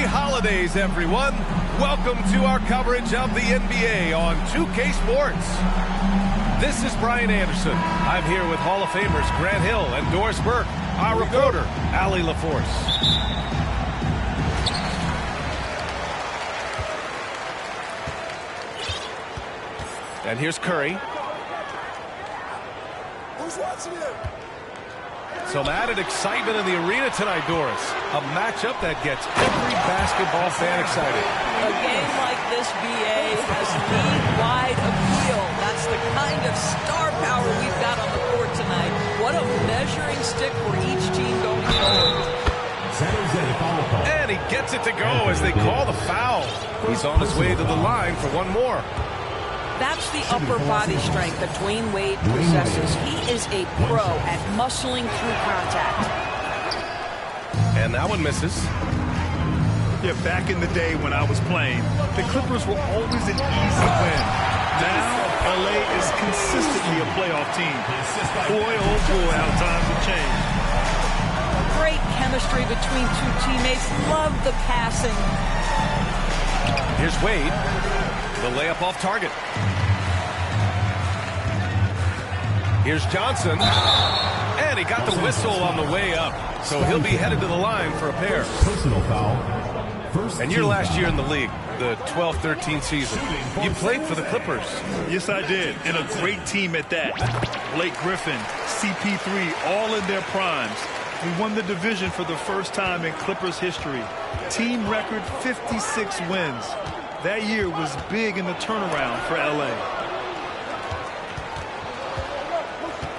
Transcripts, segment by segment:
holidays, everyone. Welcome to our coverage of the NBA on 2K Sports. This is Brian Anderson. I'm here with Hall of Famers Grant Hill and Doris Burke, our reporter, Allie LaForce. And here's Curry. Who's watching him? Some added excitement in the arena tonight, Doris. A matchup that gets every basketball fan excited. A game like this, BA, has league-wide appeal. That's the kind of star power we've got on the court tonight. What a measuring stick for each team going forward. And he gets it to go as they call the foul. He's on his way to the line for one more. That's the upper body strength that Dwayne Wade possesses. He is a pro at muscling through contact. And that one misses. Yeah, back in the day when I was playing, the Clippers were always an easy win. Now, LA is consistently a playoff team. Boy, oh boy, how times have changed. Great chemistry between two teammates. Love the passing. Here's Wade. The layup off target. Here's Johnson. And he got the whistle on the way up. So he'll be headed to the line for a pair. Personal foul. And your last year in the league, the 12-13 season, you played for the Clippers. Yes, I did. And a great team at that. Blake Griffin, CP3, all in their primes. We won the division for the first time in Clippers history. Team record 56 wins. That year was big in the turnaround for LA.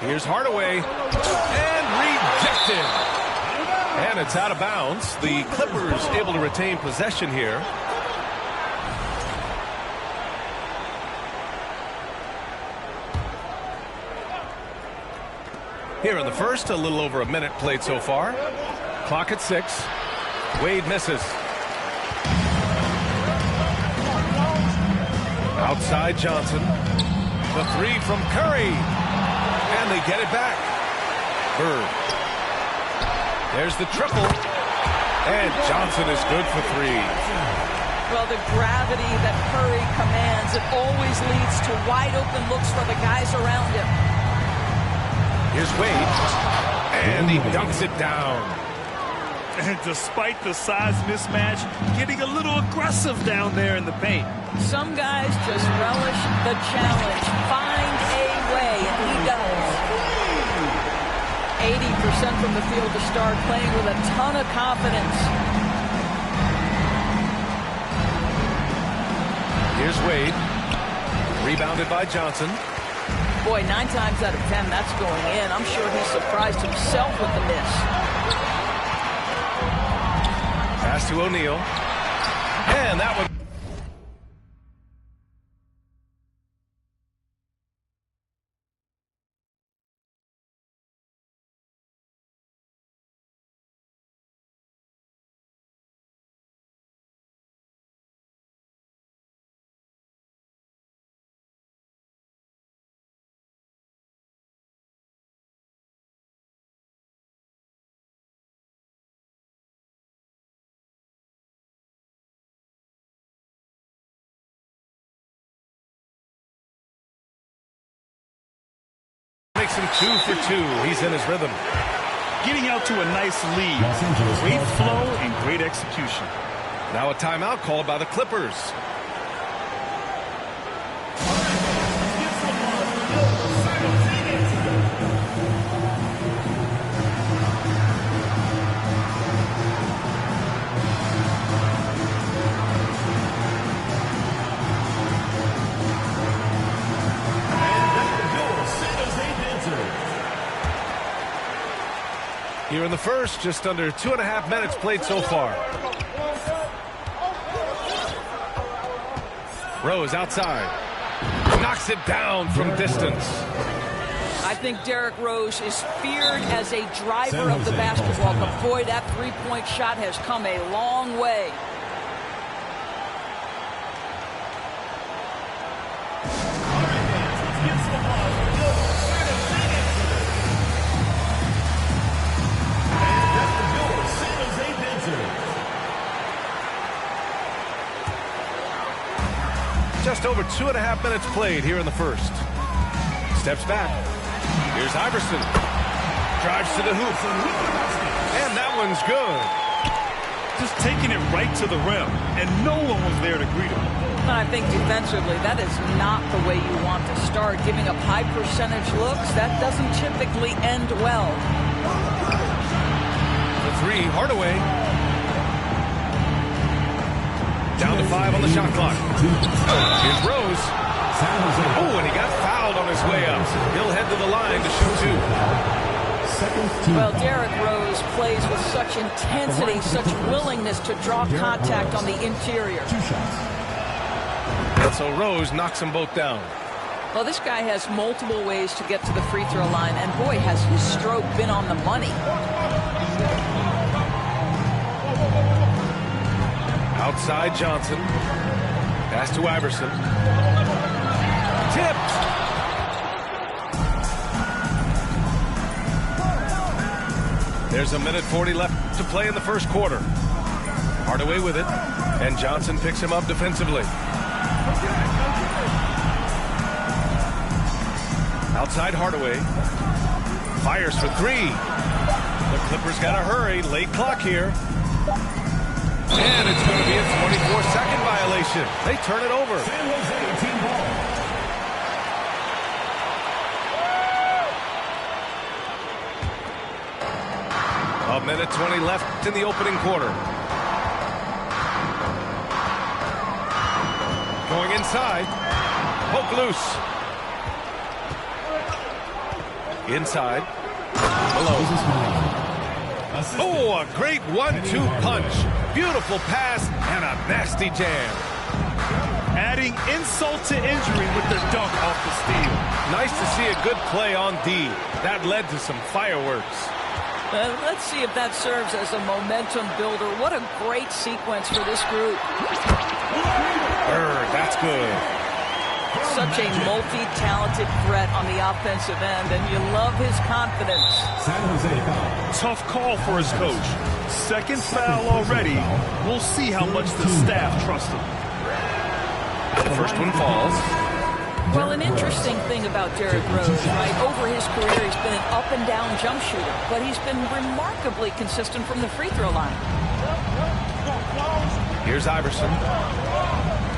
Here's Hardaway. And rejected. And it's out of bounds. The Clippers able to retain possession here. Here in the first, a little over a minute played so far. Clock at 6. Wade misses. Outside Johnson. The three from Curry. And they get it back. Bird. There's the triple. And Johnson is good for three. Well, the gravity that Curry commands, it always leads to wide open looks for the guys around him. Here's Wade. And he dunks it down. And despite the size mismatch, getting a little aggressive down there in the paint. Some guys just relish the challenge. Find a way, and he does. 80% from the field to start, playing with a ton of confidence. Here's Wade. Rebounded by Johnson. Boy, 9 times out of 10, that's going in. I'm sure he surprised himself with the miss. Pass to O'Neal. And that one. Makes him 2 for 2. He's in his rhythm. Getting out to a nice lead. Great flow and great execution. Now a timeout called by the Clippers. Here in the first, just under 2.5 minutes played so far. Rose outside. Knocks it down from distance. I think Derrick Rose is feared as a driver of the basketball, but boy, that three-point shot has come a long way. Just over 2.5 minutes played here in the first. Steps back. Here's Iverson. Drives to the hoop. And that one's good. Just taking it right to the rim, and no one was there to greet him. And I think defensively, that is not the way you want to start. Giving up high percentage looks, that doesn't typically end well. The three, Hardaway. Down to 5 on the shot clock. Here's Rose. Oh, and he got fouled on his way up. He'll head to the line to shoot 2. Well, Derrick Rose plays with such intensity, such willingness to draw contact on the interior. And so Rose knocks them both down. Well, this guy has multiple ways to get to the free throw line, and boy, has his stroke been on the money. Outside Johnson. Pass to Iverson. Tipped. There's 1:40 left to play in the first quarter. Hardaway with it, and Johnson picks him up defensively. Outside Hardaway. Fires for 3. The Clippers got to hurry. Late clock here. And it's going to be a 24-second violation. They turn it over. San Jose team ball. A 1:20 left in the opening quarter. Going inside. Poke loose. Inside. Malone. Oh, a great 1-2 punch. Beautiful pass and a nasty jam. Adding insult to injury with the dunk off the steal. Nice to see a good play on D. That led to some fireworks. Let's see if that serves as a momentum builder. What a great sequence for this group. That's good. Such a multi-talented threat on the offensive end, and you love his confidence. San Jose foul. Tough call for his coach. Second foul already. We'll see how much the staff trusts him. The first one falls. Well, an interesting thing about Derrick Rose, right? Over his career, he's been an up-and-down jump shooter, but he's been remarkably consistent from the free throw line. Here's Iverson.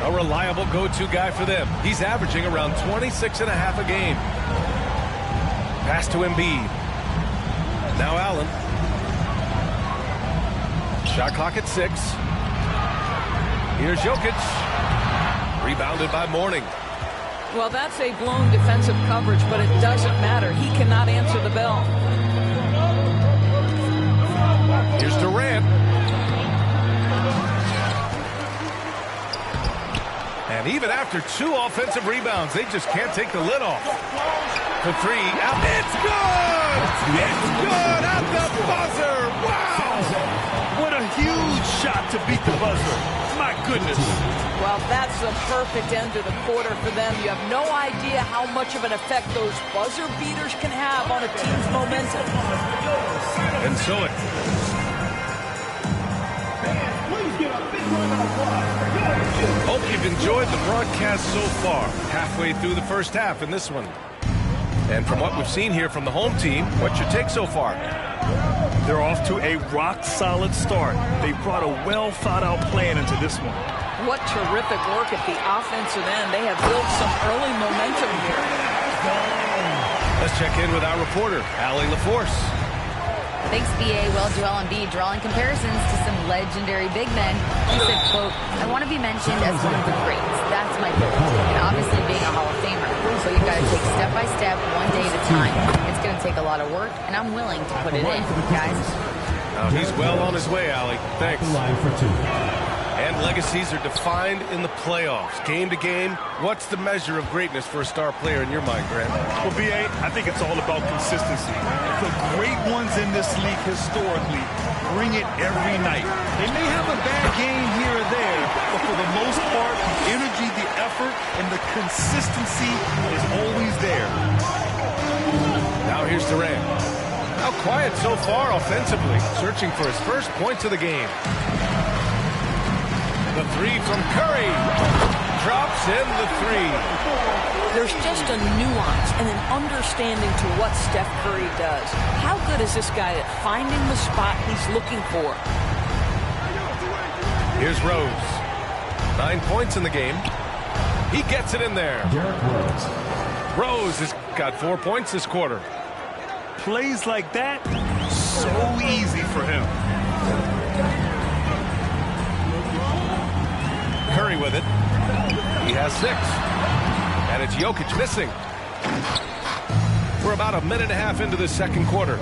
A reliable go-to guy for them. He's averaging around 26.5 a game. Pass to Embiid. Now Allen. Shot clock at 6. Here's Jokic. Rebounded by Mourning. Well, that's a blown defensive coverage, but it doesn't matter. He cannot answer the bell. Here's Durant. And even after 2 offensive rebounds, they just can't take the lid off. The 3. Out. It's good! It's good at the buzzer! Wow! What a huge shot to beat the buzzer. My goodness. Well, that's the perfect end to the quarter for them. You have no idea how much of an effect those buzzer beaters can have on a team's momentum. And so it. Hope you've enjoyed the broadcast so far. Halfway through the first half in this one. And from what we've seen here from the home team, what's your take so far? They're off to a rock-solid start. They brought a well-thought-out plan into this one. What terrific work at the offensive end. They have built some early momentum here. Let's check in with our reporter, Allie LaForce. Thanks, BA. Well, Joel Embiid drawing comparisons to some legendary big men. He said, quote, I want to be mentioned as one of the greats. That's my goal. And obviously being a Hall of Famer. So you've got to take step by step, one day at a time. It's going to take a lot of work, and I'm willing to put it in, guys. He's well on his way, Allie. Thanks. Line for 2. And legacies are defined in the playoffs. Game to game, what's the measure of greatness for a star player in your mind, Grant? Well, B.A., I think it's all about consistency. The great ones in this league historically bring it every night. They may have a bad game here or there, but for the most part, the energy, the effort, and the consistency is always there. Now here's Durant. How quiet so far offensively, searching for his first points of the game. The 3 from Curry. drops in the three. There's just a nuance and an understanding to what Steph Curry does. How good is this guy at finding the spot he's looking for? Here's Rose. 9 points in the game. He gets it in there. Rose has got 4 points this quarter. Plays like that, so easy for him. Curry with it. He has 6. And it's Jokic missing. We're about a minute and a half into the second quarter.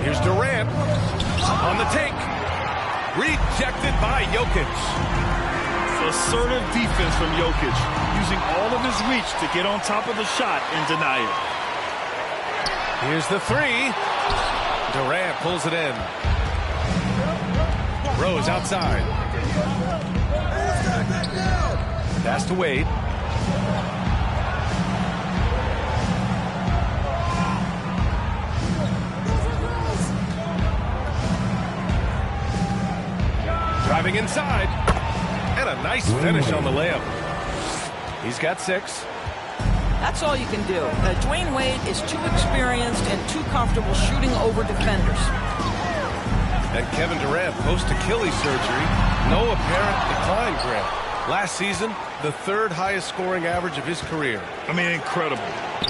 Here's Durant on the take. Rejected by Jokic. Assertive defense from Jokic, using all of his reach to get on top of the shot and deny it. Here's the three. Durant pulls it in. Rose outside. Pass to Wade. Driving inside. And a nice finish on the layup. He's got 6. That's all you can do. Dwayne Wade is too experienced and too comfortable shooting over defenders. And Kevin Durant, post-Achilles surgery, no apparent decline, Grant. Last season, the 3rd highest scoring average of his career. I mean, incredible.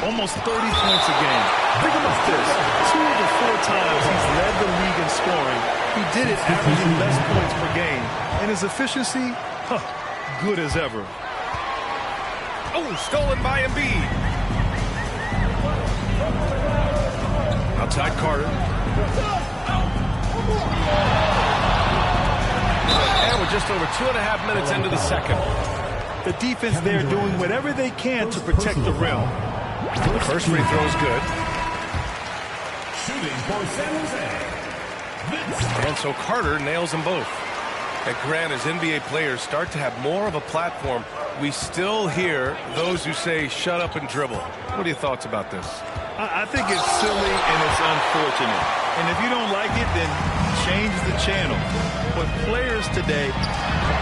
Almost 30 points a game. Think about this. 2 of the 4 times he's led the league in scoring. He did it averaging less points per game. And his efficiency, good as ever. Oh, stolen by Embiid. Outside Carter. And we're just over 2.5 minutes into the second. The defense there doing whatever they can to protect the rim. The first free throw is good. Shooting for San Jose. And so Carter nails them both. And Grant, as NBA players start to have more of a platform, we still hear those who say, shut up and dribble. What are your thoughts about this? I think it's silly and it's unfortunate. And if you don't like it, then change the channel. But players today,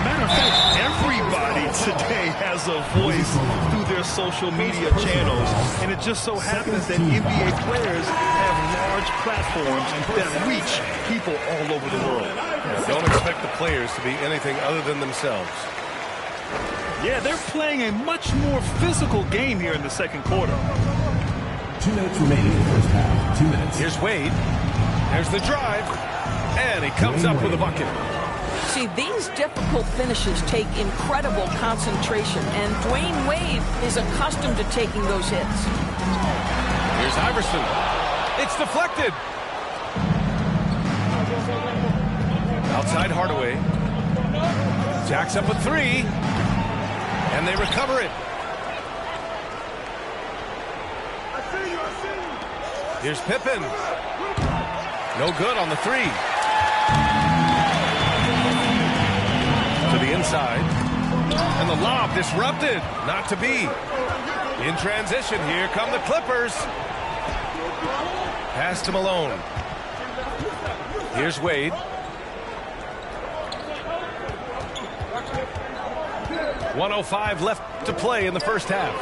matter of fact, everybody today has a voice through their social media channels. And it just so happens that NBA players have large platforms that reach people all over the world. Don't expect the players to be anything other than themselves. Yeah, they're playing a much more physical game here in the second quarter. 2 minutes remaining in the first half. 2 minutes. Here's Wade. There's the drive. And he comes up with a bucket. See, these difficult finishes take incredible concentration, and Dwayne Wade is accustomed to taking those hits. Here's Iverson. It's deflected. Outside Hardaway. Jacks up a 3. And they recover it. Here's Pippen. No good on the 3. To the inside. And the lob disrupted. Not to be. In transition, here come the Clippers. Pass to Malone. Here's Wade. 1:05 left to play in the first half.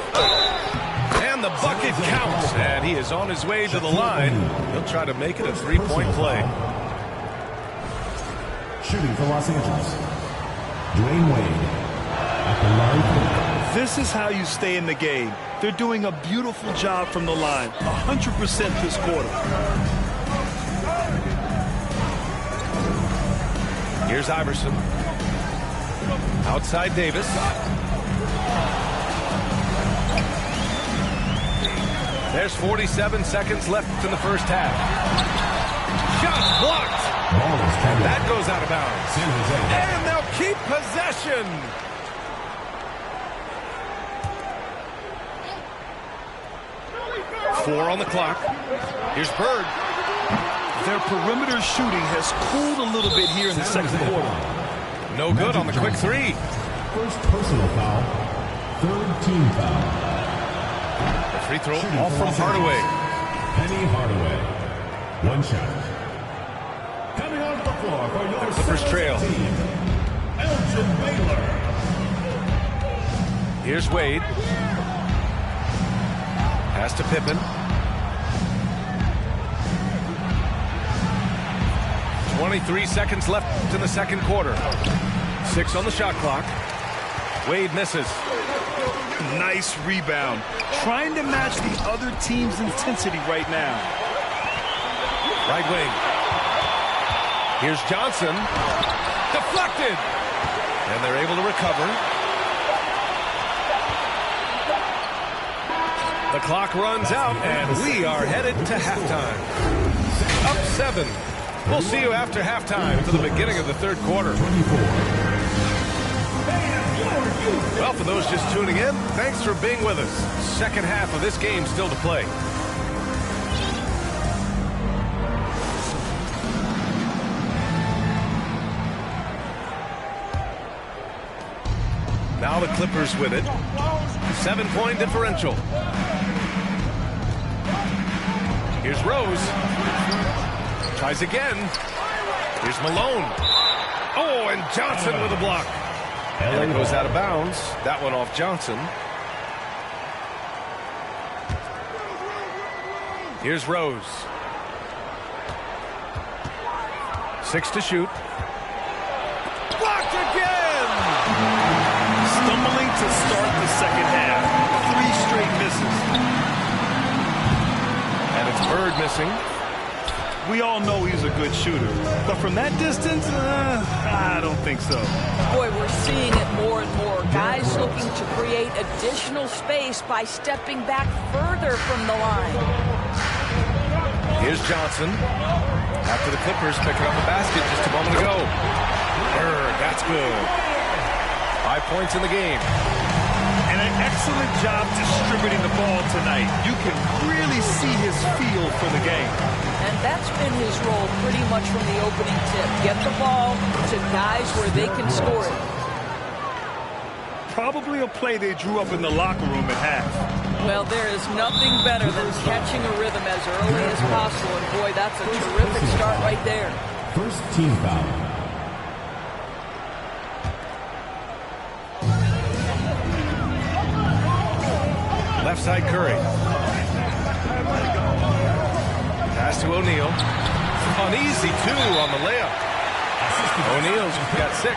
And the bucket counts. And he is on his way to the line. He'll try to make it a 3-point play. Shooting for Los Angeles. Dwayne Wade at the line. This is how you stay in the game. They're doing a beautiful job from the line. 100% this quarter. Here's Iverson. Outside Davis. There's 47 seconds left in the first half. Shot blocked. That goes out of bounds. And they'll keep possession. Four on the clock. Here's Bird. Their perimeter shooting has cooled a little bit here in the second quarter. No good on the quick 3. First personal foul. Third team foul. The free throw all from Hardaway. Penny Hardaway. One shot. Coming off the floor for your Clippers trail. team, Elgin Baylor. Here's Wade. Pass to Pippen. 23 seconds left in the second quarter. 6 on the shot clock. Wade misses. Nice rebound. Trying to match the other team's intensity right now. Right wing. Here's Johnson. Deflected. And they're able to recover. The clock runs out, and we are headed to halftime. Up 7. We'll see you after halftime for the beginning of the third quarter. Well, for those just tuning in, thanks for being with us. Second half of this game still to play. Now the Clippers with it. 7-point differential. Here's Rose. Tries again. Here's Malone. Oh, and Johnson with a block. And it goes out of bounds. That one off Johnson. Here's Rose. 6 to shoot. Blocked again! Stumbling to start the second half. 3 straight misses. And it's Bird missing. We all know he's a good shooter, but from that distance, I don't think so. Boy, we're seeing it more and more. Guys looking to create additional space by stepping back further from the line. Here's Johnson. After the Clippers picking up a basket just a moment ago. Bird, that's good. 5 points in the game. And an excellent job distributing the ball tonight. You can really see his feel for the game. And that's been his role pretty much from the opening tip. Get the ball to guys where they can score it. Probably a play they drew up in the locker room at half. Well, there is nothing better than catching a rhythm as early as possible. And boy, that's a terrific start right there. First team foul. Left side Curry. Pass to O'Neal. An easy 2 on the layup. O'Neal's got 6.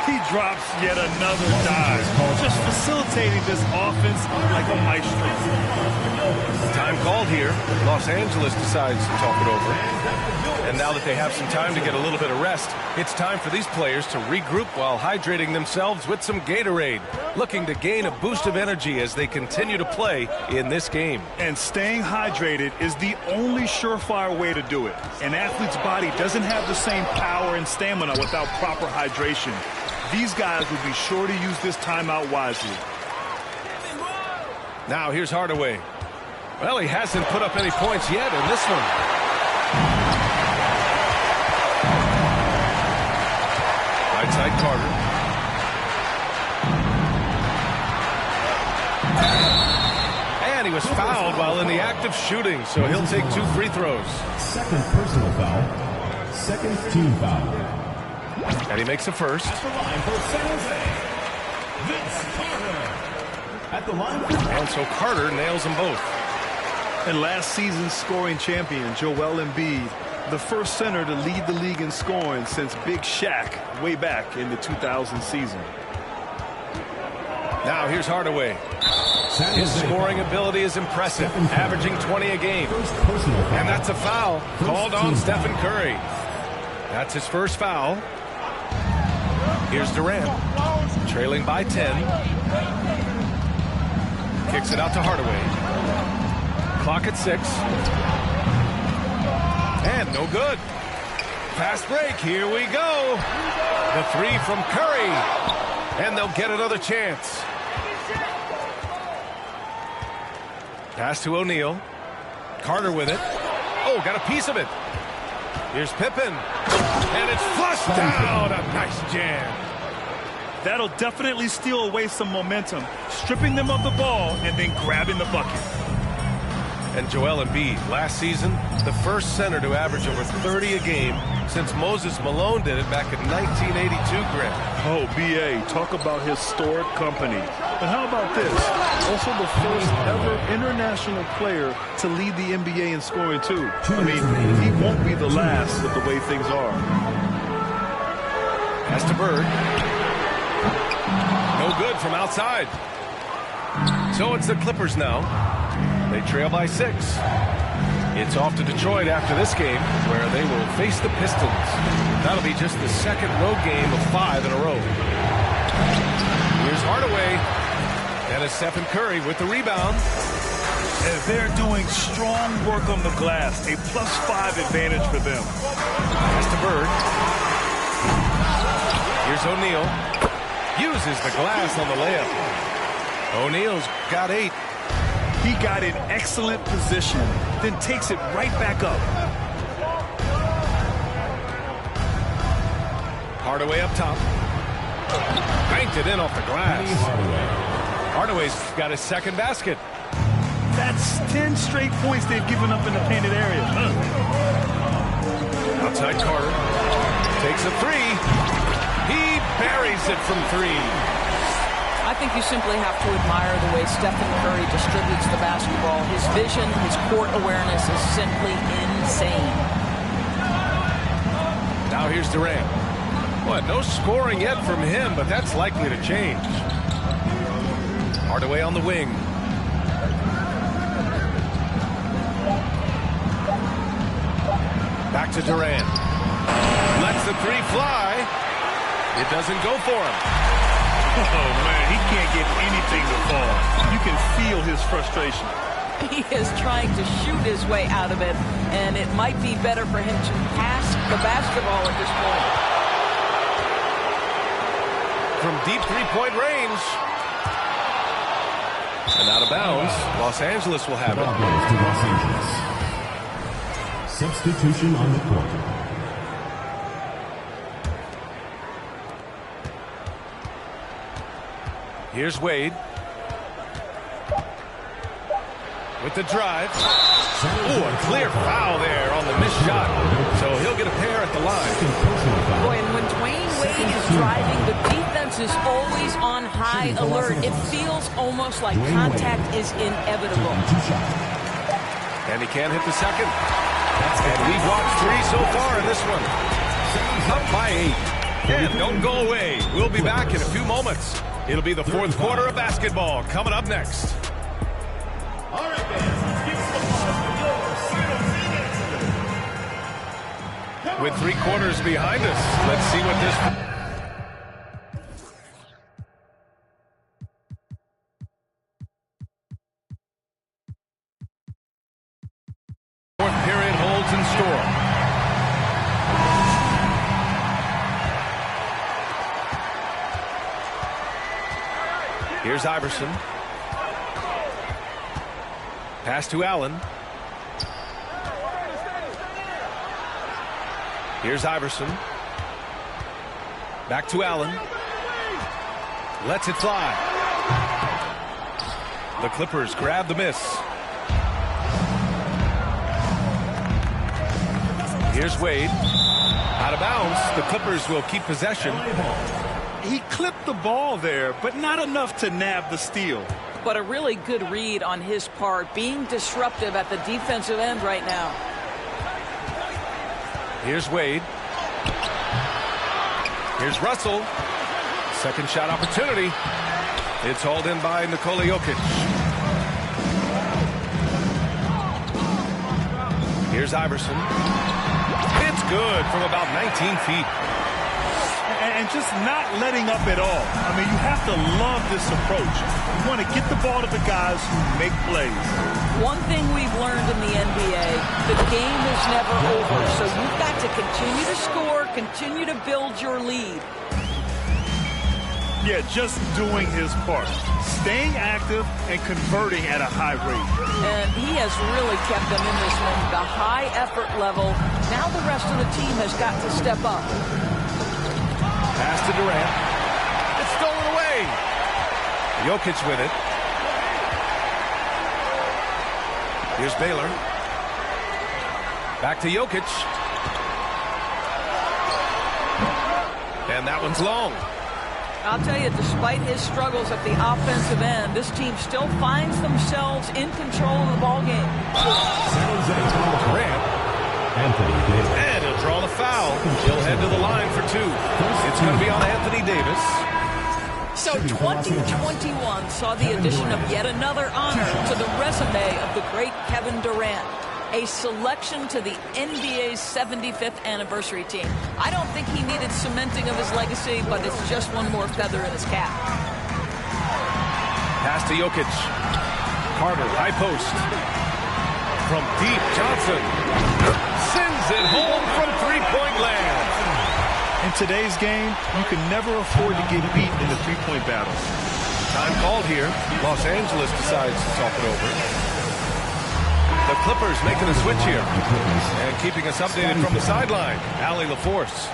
He drops yet another dive. Just facilitating this offense like a maestro. Time called here. Los Angeles decides to talk it over. And now that they have some time to get a little bit of rest, it's time for these players to regroup while hydrating themselves with some Gatorade, looking to gain a boost of energy as they continue to play in this game. And staying hydrated is the only surefire way to do it. An athlete's body doesn't have the same power and stamina without proper hydration. These guys will be sure to use this timeout wisely. Now here's Hardaway. Well, he hasn't put up any points yet in this one. Right side Carter. And he was fouled while in the act of shooting, so he'll take 2 free throws. Second personal foul. Second team foul. And he makes a first. At the line for San Jose, Vince Carter. At the line for... And so Carter nails them both. And last season's scoring champion, Joel Embiid, the first center to lead the league in scoring since Big Shaq way back in the 2000 season. Now here's Hardaway. His scoring ability is impressive, averaging 20 a game. And that's a foul called on Stephen Curry. That's his first foul. Here's Durant, trailing by 10. Kicks it out to Hardaway. Clock at 6. And no good. Fast break, here we go. The 3 from Curry. And they'll get another chance. Pass to O'Neal. Carter with it. Oh, got a piece of it. Here's Pippen. And it's flushed down. A nice jam. That'll definitely steal away some momentum, stripping them of the ball and then grabbing the bucket. And Joel Embiid, last season, the first center to average over 30 a game since Moses Malone did it back in 1982, Grant. Oh, B.A., talk about historic company. But how about this? Also the first ever international player to lead the NBA in scoring, too. I mean, he won't be the last with the way things are. Pass to Bird. No good from outside. So it's the Clippers now. They trail by 6. It's off to Detroit after this game, where they will face the Pistons. That'll be just the second road game of 5 in a row. Here's Hardaway. And it's Stephen Curry with the rebound. And they're doing strong work on the glass. A +5 advantage for them. Pass to Bird. Here's O'Neal. Uses the glass on the layup. O'Neal's got 8. He got in excellent position, then takes it right back up. Hardaway up top. Banked it in off the glass. Hardaway's got his second basket. That's 10 straight points they've given up in the painted area. Outside Carter. Takes a 3. He buries it from 3. I think you simply have to admire the way Stephen Curry distributes the basketball. His vision, his court awareness is simply insane. Now here's Durant. What, no scoring yet from him, but that's likely to change. Hardaway on the wing. Back to Durant. Lets the 3 fly. It doesn't go for him. Oh, man, he can't get anything to fall. You can feel his frustration. He is trying to shoot his way out of it, and it might be better for him to pass the basketball at this point. From deep 3-point range. And out of bounds, Los Angeles will have it. To Los Angeles. Substitution on the court. Here's Wade. With the drive. Ooh, a clear foul there on the missed shot. So he'll get a pair at the line. Boy, and when Dwayne Wade is driving, the defense is always on high alert. It feels almost like contact is inevitable. And he can't hit the second. And we've watched 3 so far in this one. Up by 8. And don't go away. We'll be back in a few moments. It'll be the 4th quarter of basketball coming up next. All right, fans, let's give the ball for your With 3 quarters behind us, let's see what this... 4th period holds in store. Here's Iverson. Pass to Allen. Here's Iverson. Back to Allen. Lets it fly. The Clippers grab the miss. Here's Wade. Out of bounds. The Clippers will keep possession. He clipped the ball there, but not enough to nab the steal. But a really good read on his part, being disruptive at the defensive end right now. Here's Wade. Here's Russell. Second shot opportunity. It's hauled in by Nikola Jokic. Here's Iverson. It's good from about 19 feet. And just not letting up at all. I mean, you have to love this approach. You want to get the ball to the guys who make plays. One thing we've learned in the NBA, the game is never over. So you've got to continue to score, continue to build your lead. Yeah, just doing his part. Staying active and converting at a high rate. And he has really kept them in this one. The high effort level. Now the rest of the team has got to step up. Pass to Durant. It's stolen away. Jokic with it. Here's Baylor. Back to Jokic. And that one's long. I'll tell you, despite his struggles at the offensive end, this team still finds themselves in control of the ball game. Grant. Anthony Davis. And he'll draw the foul. He'll head to the line for 2. It's going to be on Anthony Davis. So 2021 saw the addition of yet another honor to the resume of the great Kevin Durant. A selection to the NBA's 75th anniversary team. I don't think he needed cementing of his legacy, but it's just one more feather in his cap. Pass to Jokic. Carter, high post. From deep, Johnson sends it home from three-point land. In today's game, you can never afford to get beat in the three-point battle. Time called here. Los Angeles decides to talk it over. The Clippers making a switch here. And keeping us updated from the sideline, Allie LaForce.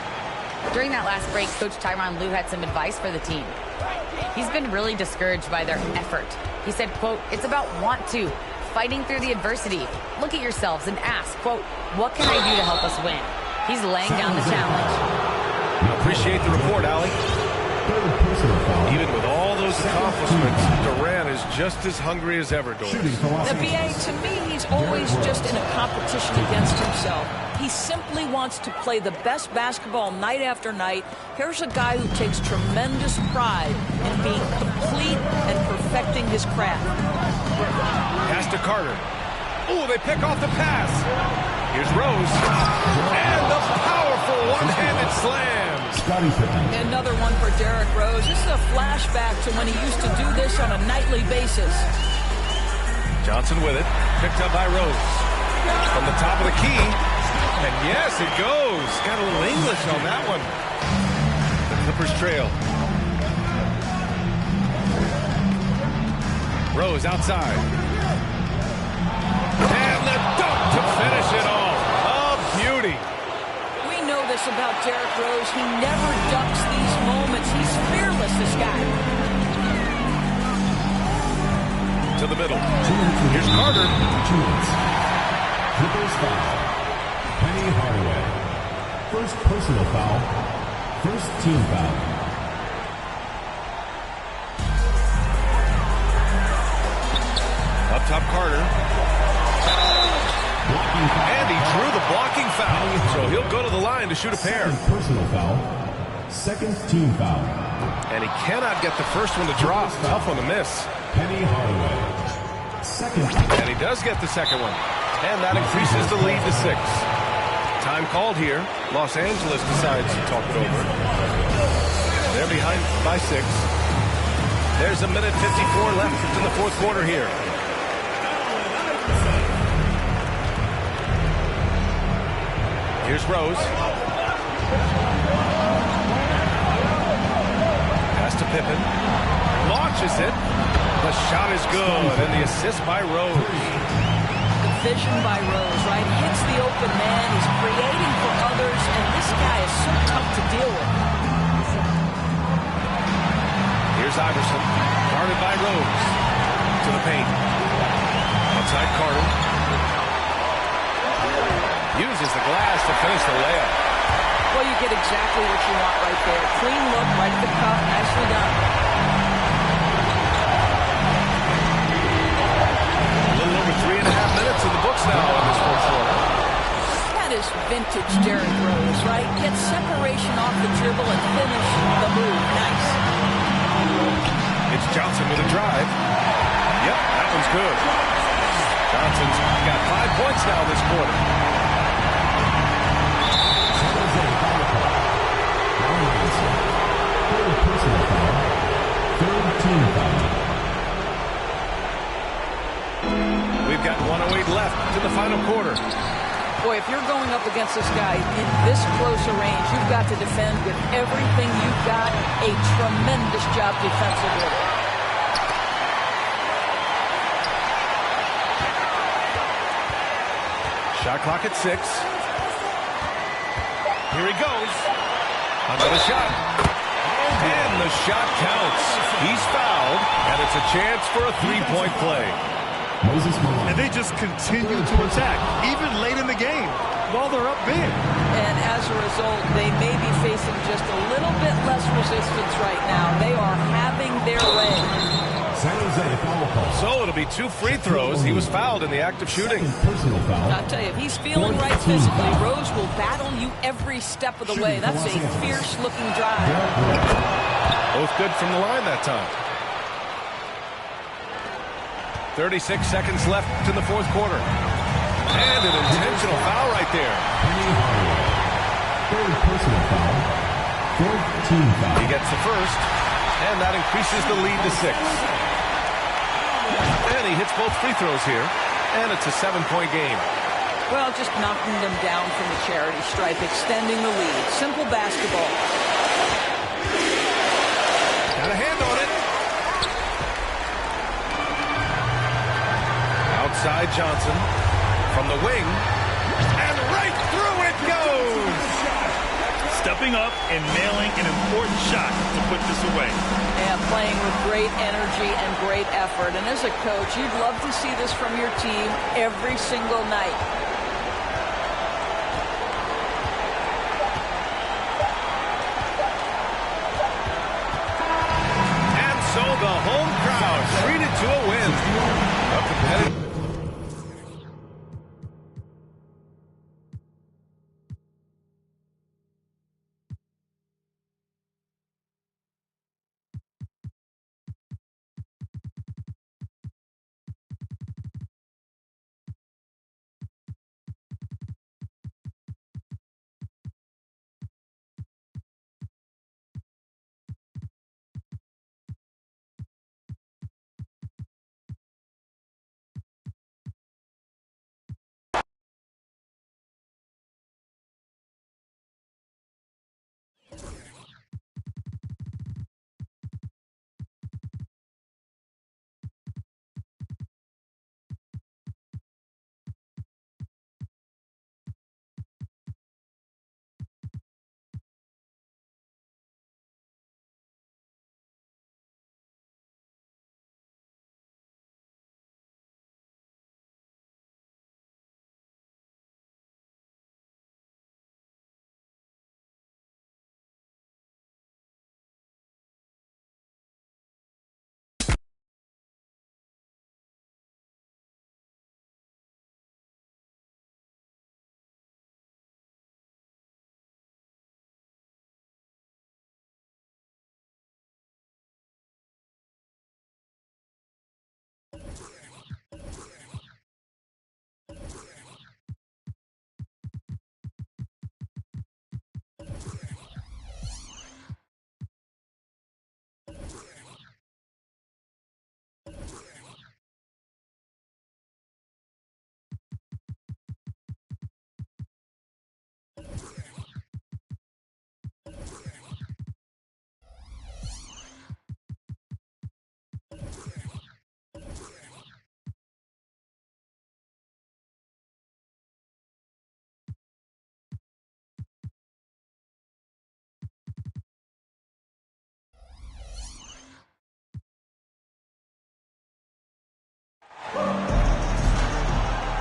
During that last break, Coach Tyronn Lue had some advice for the team. He's been really discouraged by their effort. He said, quote, "It's about want to, fighting through the adversity. Look at yourselves and ask, quote, what can I do to help us win?" He's laying down the challenge. Appreciate the report, Allie. Even with all those accomplishments, Durant is just as hungry as ever, Doris. The BA, to me, he's always just in a competition against himself. He simply wants to play the best basketball night after night. Here's a guy who takes tremendous pride in being complete and perfecting his craft. Pass to Carter. Oh, they pick off the pass. Here's Rose. And the powerful one-handed slam. Another one for Derrick Rose. This is a flashback to when he used to do this on a nightly basis. Johnson with it. Picked up by Rose. From the top of the key. And yes, it goes. Got a little English on that one. The Clippers trail. Rose outside. And the dunk to finish it off. A beauty. We know this about Derrick Rose. He never ducks these moments. He's fearless, this guy. To the middle. Here's Carter. Clippers foul. Penny Hardaway. First personal foul. First team foul. Up top, Carter. And he drew the blocking foul. So he'll go to the line to shoot a pair. Second personal foul. Second team foul. And he cannot get the first one to drop. Tough one to miss. Penny Hardaway. Second. And he does get the second one. And that increases the lead to 6. Time called here. Los Angeles decides to talk it over. They're behind by 6. There's a minute 54 left in the fourth quarter here. Here's Rose. Pass to Pippen. Launches it. The shot is good. And the assist by Rose. The vision by Rose, right? Hits the open man. He's creating for others. And this guy is so tough to deal with. Here's Iverson. Guarded by Rose. To the paint. Outside Carter. Uses the glass to finish the layup. Well, you get exactly what you want right there. Clean look, right at the cup. Nicely done. A little over 3.5 minutes in the books now in this fourth quarter. That is vintage Derrick Rose, right? Get separation off the dribble and finish the move. Nice. It's Johnson with a drive. Yep, that one's good. Johnson's got 5 points now this quarter. We've got 1:08 left to the final quarter. Boy, if you're going up against this guy in this close a range, you've got to defend with everything you've got. A tremendous job defensively. Shot clock at 6. Here he goes. Another shot. And the shot counts. He's fouled, and it's a chance for a three-point play. And they just continue to attack, even late in the game, while they're up big. And as a result, they may be facing just a little bit less resistance right now. They are having their way. San Jose foul call. So it'll be 2 free throws. He was fouled in the act of shooting. Personal foul. I'll tell you, if he's feeling right physically, Rose will battle you every step of the way. That's a fierce-looking drive. Both good from the line that time. 36 seconds left in the fourth quarter. And an intentional foul right there. Third personal foul. Fourth team foul. He gets the first, and that increases the lead to 6. And he hits both free throws here, and it's a 7-point game. Well, just knocking them down from the charity stripe, extending the lead. Simple basketball. Got a hand on it. Outside Johnson from the wing, and right through it goes. Stepping up and nailing an important shot to put this away. And playing with great energy and great effort. And as a coach, you'd love to see this from your team every single night. And so the home crowd treated to a win. A competitive.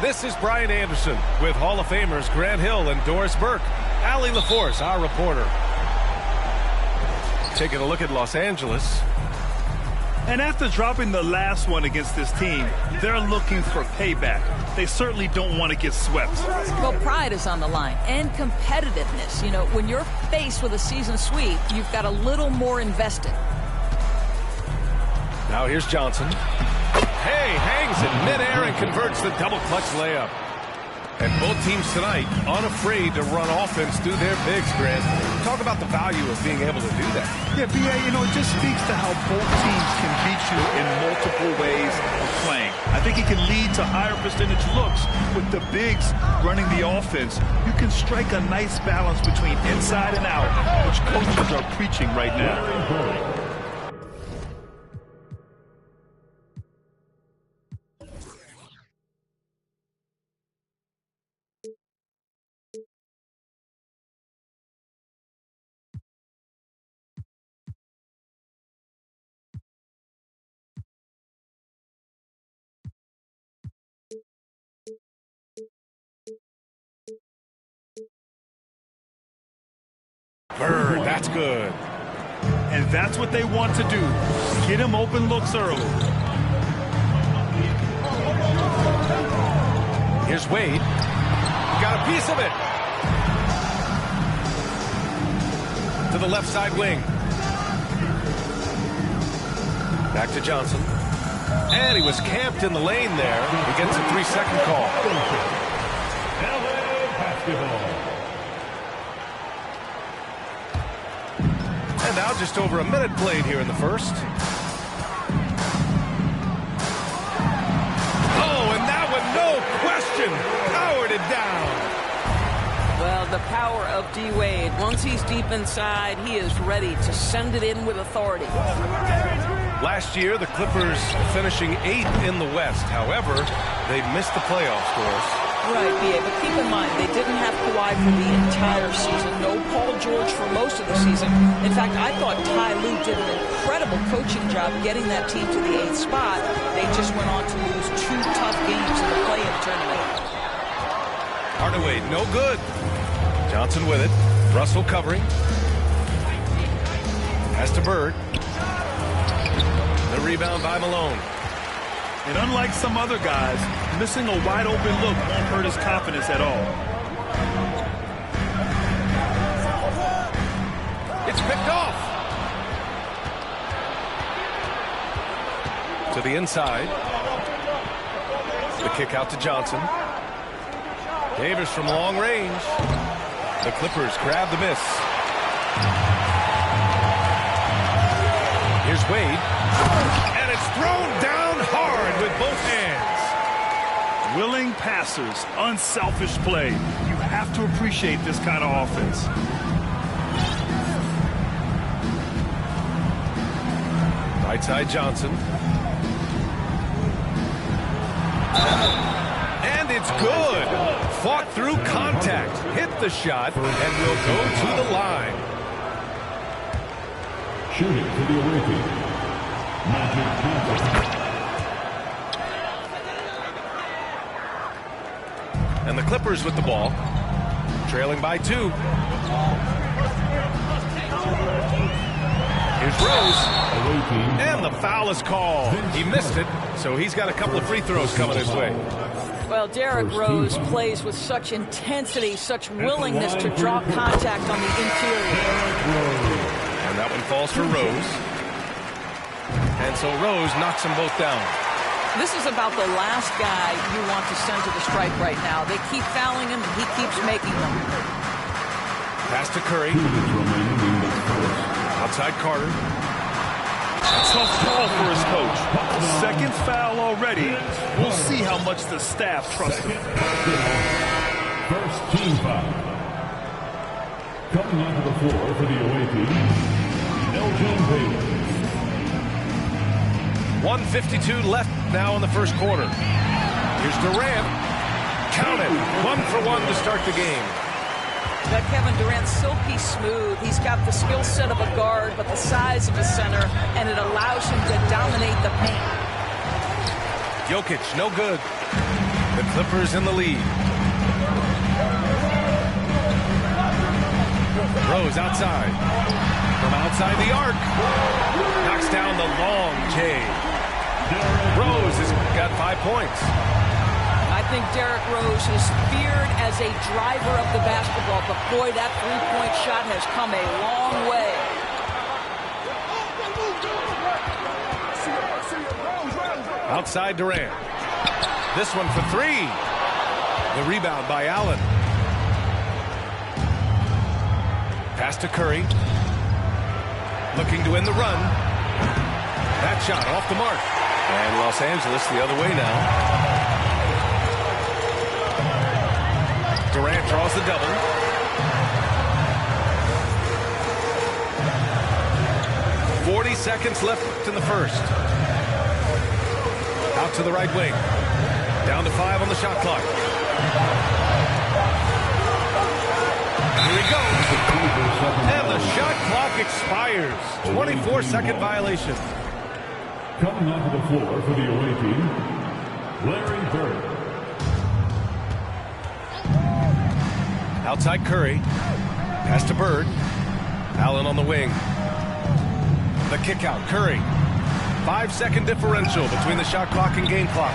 This is Brian Anderson with Hall of Famers Grant Hill and Doris Burke. Allie LaForce, our reporter. Taking a look at Los Angeles. And after dropping the last one against this team, they're looking for payback. They certainly don't want to get swept. Well, pride is on the line and competitiveness. You know, when you're faced with a season sweep, you've got a little more invested. Now here's Johnson. Hey, hangs in midair and converts the double clutch layup. And both teams tonight unafraid to run offense through their bigs, Grant. Talk about the value of being able to do that. Yeah, B.A., you know, it just speaks to how both teams can beat you in multiple ways of playing. I think it can lead to higher percentage looks with the bigs running the offense. You can strike a nice balance between inside and out, which coaches are preaching right now. Bird, that's good. And that's what they want to do. Get him open looks early. Here's Wade. Got a piece of it. To the left side wing. Back to Johnson. And he was camped in the lane there. He gets a 3-second call. And now just over a minute played here in the first. Oh, and that one, no question, powered it down. Well, the power of D. Wade. Once he's deep inside, he is ready to send it in with authority. Last year, the Clippers finishing 8th in the West. However, they missed the playoffs, Doris. Right, B.A., but keep in mind, they didn't have Kawhi for the entire season. No Paul George for most of the season. In fact, I thought Ty Lue did an incredible coaching job getting that team to the 8th spot. They just went on to lose 2 tough games in the play-in tournament. Hardaway, no good. Johnson with it. Russell covering. Pass to Bird. The rebound by Malone. And unlike some other guys, missing a wide open look won't hurt his confidence at all. It's picked off. To the inside. The kick out to Johnson. Davis from long range. The Clippers grab the miss. Here's Wade. And it's thrown down hard with both hands. Willing passers, unselfish play. You have to appreciate this kind of offense. Right side Johnson. And it's good. Fought through contact. Hit the shot and will go to the line. Shooting for the away team, Magic Johnson. And the Clippers with the ball. Trailing by 2. Here's Rose. And the foul is called. He missed it, so he's got a couple of free throws coming his way. Well, Derrick Rose plays with such intensity, such willingness to draw contact on the interior. And that one falls for Rose. And so Rose knocks them both down. This is about the last guy you want to send to the stripe right now. They keep fouling him, and he keeps making them. Pass to Curry. Outside Carter. Tough call for his coach. Second foul already. We'll see how much the staff trusts him. First team foul. Coming onto the floor for the away team, Elgin Baylor. 1:52 left now in the first quarter. Here's Durant. Count it. 1 for 1 to start the game. That Kevin Durant, silky smooth. He's got the skill set of a guard, but the size of a center, and it allows him to dominate the paint. Jokic, no good. The Clippers in the lead. Rose outside. From outside the arc. Knocks down the long J. Rose has got 5 points. I think Derrick Rose is feared as a driver of the basketball, but boy, that three-point shot has come a long way. Outside Durant. This one for 3. The rebound by Allen. Pass to Curry. Looking to win the run. That shot off the mark. And Los Angeles the other way now. Durant draws the double. .40 seconds left in the first. Out to the right wing. Down to 5 on the shot clock. Here he goes. And the shot clock expires. 24-second violation. Coming onto the floor for the away team, Larry Bird. Outside Curry. Pass to Bird. Allen on the wing. The kick out, Curry. 5-second differential between the shot clock and game clock.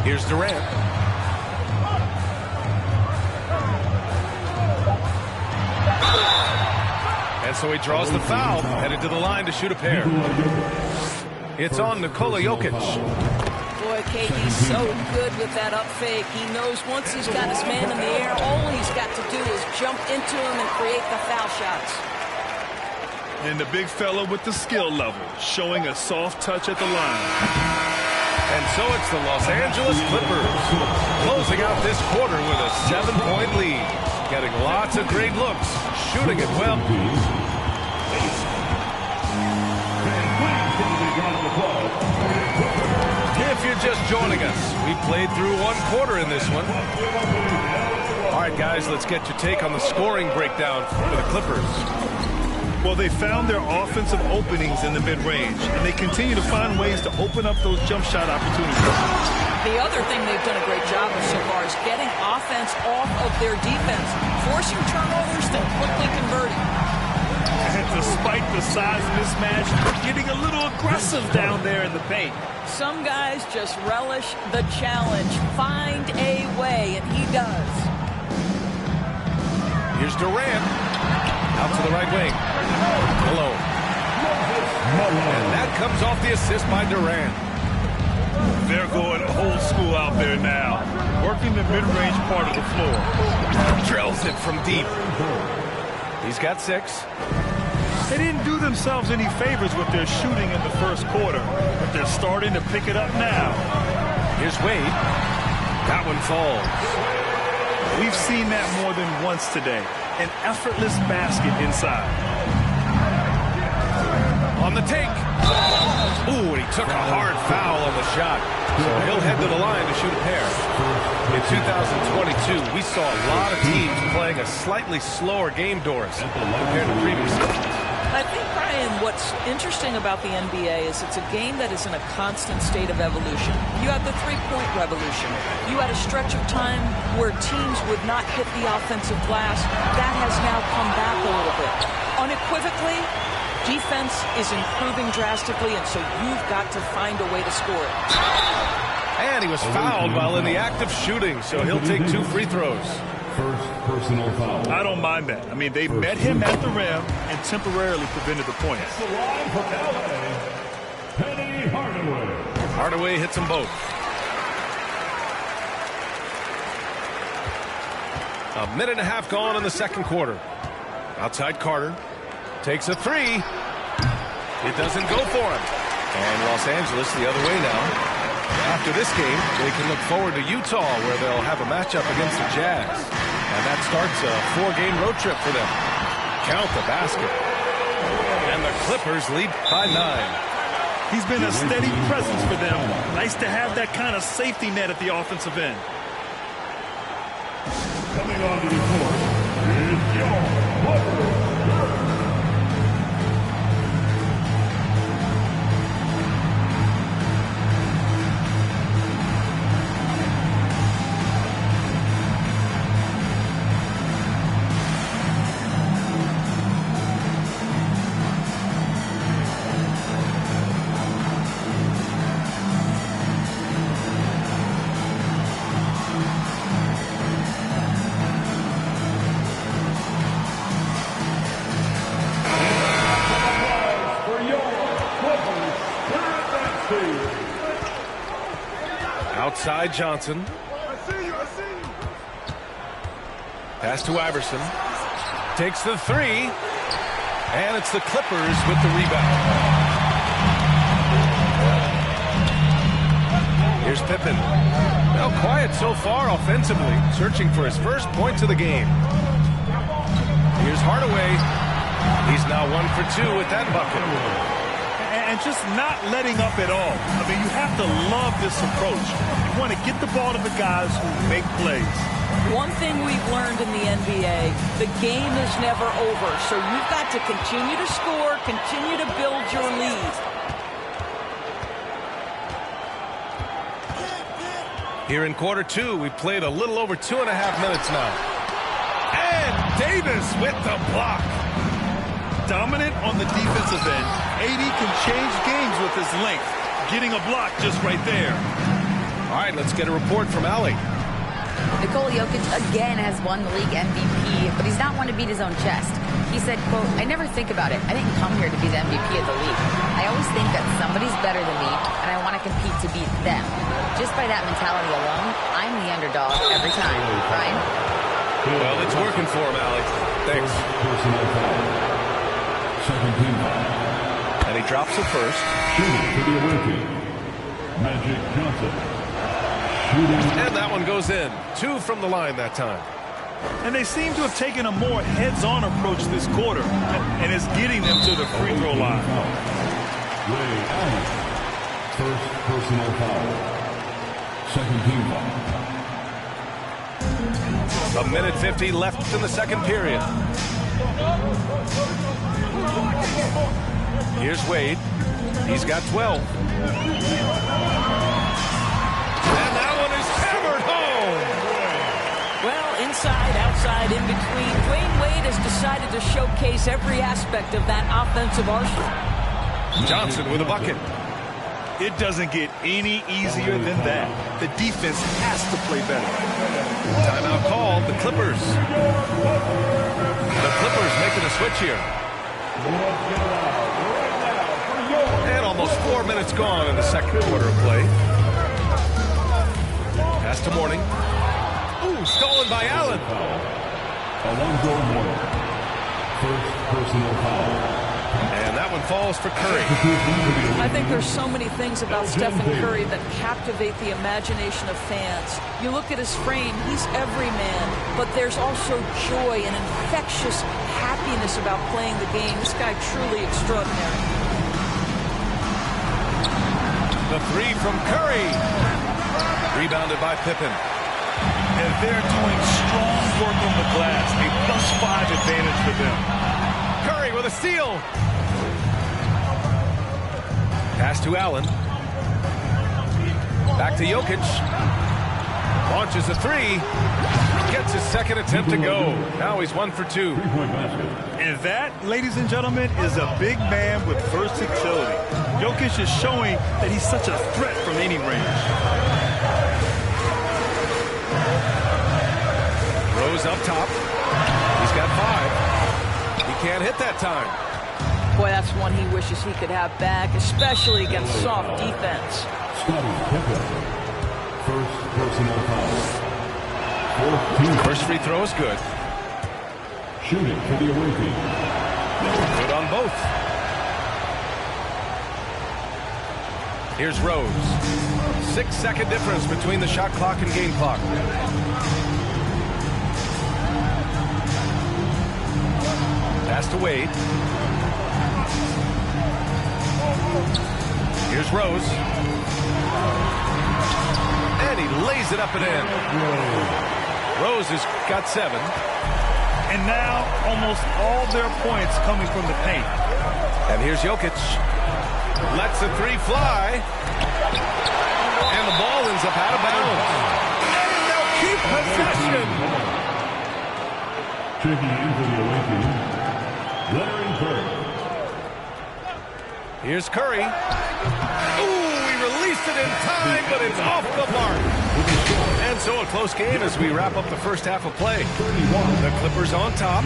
Here's Durant. And so he draws the foul, headed to the line to shoot a pair. It's on Nikola Jokic. Boy, KD's so good with that up fake. He knows once he's got his man in the air, all he's got to do is jump into him and create the foul shots. And the big fella with the skill level, showing a soft touch at the line. And so it's the Los Angeles Clippers closing out this quarter with a 7-point lead. Getting lots of great looks, shooting it well. If you're just joining us, we played through one quarter in this one. All right, guys, let's get your take on the scoring breakdown for the Clippers. Well, they found their offensive openings in the mid-range, and they continue to find ways to open up those jump shot opportunities. The other thing they've done a great job of so far is getting offense off of their defense, forcing turnovers, then quickly converting. And despite the size mismatch, they're getting a little aggressive down there in the paint. Some guys just relish the challenge. Find a way, and he does. Here's Durant. Out to the right wing. Malone. And that comes off the assist by Durant. They're going old school out there now, working the mid-range part of the floor. Drills it from deep. He's got 6. They didn't do themselves any favors with their shooting in the first quarter, but they're starting to pick it up now. Here's Wade. That one falls. We've seen that more than once today. An effortless basket inside. On the take. Ooh, and he took a hard foul on the shot. So he'll head to the line to shoot a pair. In 2022, we saw a lot of teams playing a slightly slower game, Doris, compared to previous seasons. I think, Brian, what's interesting about the NBA is it's a game that is in a constant state of evolution. You had the three-point revolution. You had a stretch of time where teams would not hit the offensive glass. That has now come back a little bit. Unequivocally, defense is improving drastically, and so you've got to find a way to score it. And he was fouled while in the act of shooting, so he'll take 2 free throws. First personal foul. I don't mind that. I mean, they met him at the rim and temporarily prevented the point. The line for LA, Penny Hardaway. Hardaway hits them both. A minute and a half gone in the second quarter. Outside Carter. Takes a 3. It doesn't go for him. And Los Angeles the other way now. After this game, they can look forward to Utah, where they'll have a matchup against the Jazz. And that starts a 4-game road trip for them. Count the basket. And the Clippers lead by 9. He's been a steady presence for them. Nice to have that kind of safety net at the offensive end. Coming on to the court is your Clippers. Outside Johnson. Pass to Iverson. Takes the 3. And it's the Clippers with the rebound. Here's Pippen. Now quiet so far offensively, searching for his first points of the game. Here's Hardaway. He's now 1 for 2 with that bucket. And just not letting up at all. I mean, you have to love this approach. You want to get the ball to the guys who make plays. One thing we've learned in the NBA, the game is never over. So you've got to continue to score, continue to build your lead. Here in quarter two, we've played a little over 2.5 minutes now. And Davis with the block. Dominant on the defensive end. AD can change games with his length. Getting a block just right there. All right, let's get a report from Allie. Nikola Jokic again has won the league MVP, but he's not one to beat his own chest. He said, quote, "I never think about it. I didn't come here to be the MVP of the league. I always think that somebody's better than me, and I want to compete to beat them. Just by that mentality alone, I'm the underdog every time." Brian? Well, it's working for him, Allie. Thanks. And he drops it first. Shooting for the away team, Magic Johnson. And that one goes in. 2 from the line that time. And they seem to have taken a more heads-on approach this quarter, and it's getting them to the free throw line. Ray Allen, first personal foul. Second team foul. 1:50 left in the second period. Here's Wade. He's got 12. And that one is hammered home. Well, inside, outside, in between, Dwayne Wade has decided to showcase every aspect of that offensive arsenal. Johnson with a bucket. It doesn't get any easier than that. The defense has to play better. Timeout called. The Clippers. The Clippers making a switch here. And almost 4 minutes gone in the second quarter of play. Pass to Mourning. Ooh, stolen by Allen. Alonzo Mourning, first personal foul. And that one falls for Curry. I think there's so many things about Stephen Curry that captivate the imagination of fans. You look at his frame, he's every man, but there's also joy and infectious happiness about playing the game. This guy truly extraordinary. The 3 from Curry. Rebounded by Pippen. And they're doing strong work on the glass. A +5 advantage for them. Curry with a steal. Pass to Allen. Back to Jokic. Launches a 3. Gets his second attempt to go. Now he's 1 for 2. And that, ladies and gentlemen, is a big man with versatility. Jokic is showing that he's such a threat from any range. Rose up top. He's got 5. He can't hit that time. Boy, that's one he wishes he could have back, especially against soft defense. Scottie Pippen, first personal foul. First free throw is good. Shooting for the away team. Good on both. Here's Rose. 6-second difference between the shot clock and game clock. Pass to Wade. Here's Rose. And he lays it up and in. Rose has got 7. And now almost all their points coming from the paint. And here's Jokic. Lets the 3 fly. And the ball ends up out of bounds. And they'll keep possession. Checking into the away team, Leonard Curry. Here's Curry. Ooh, he released it in time, but it's off the mark. And so a close game as we wrap up the first half of play. The Clippers on top,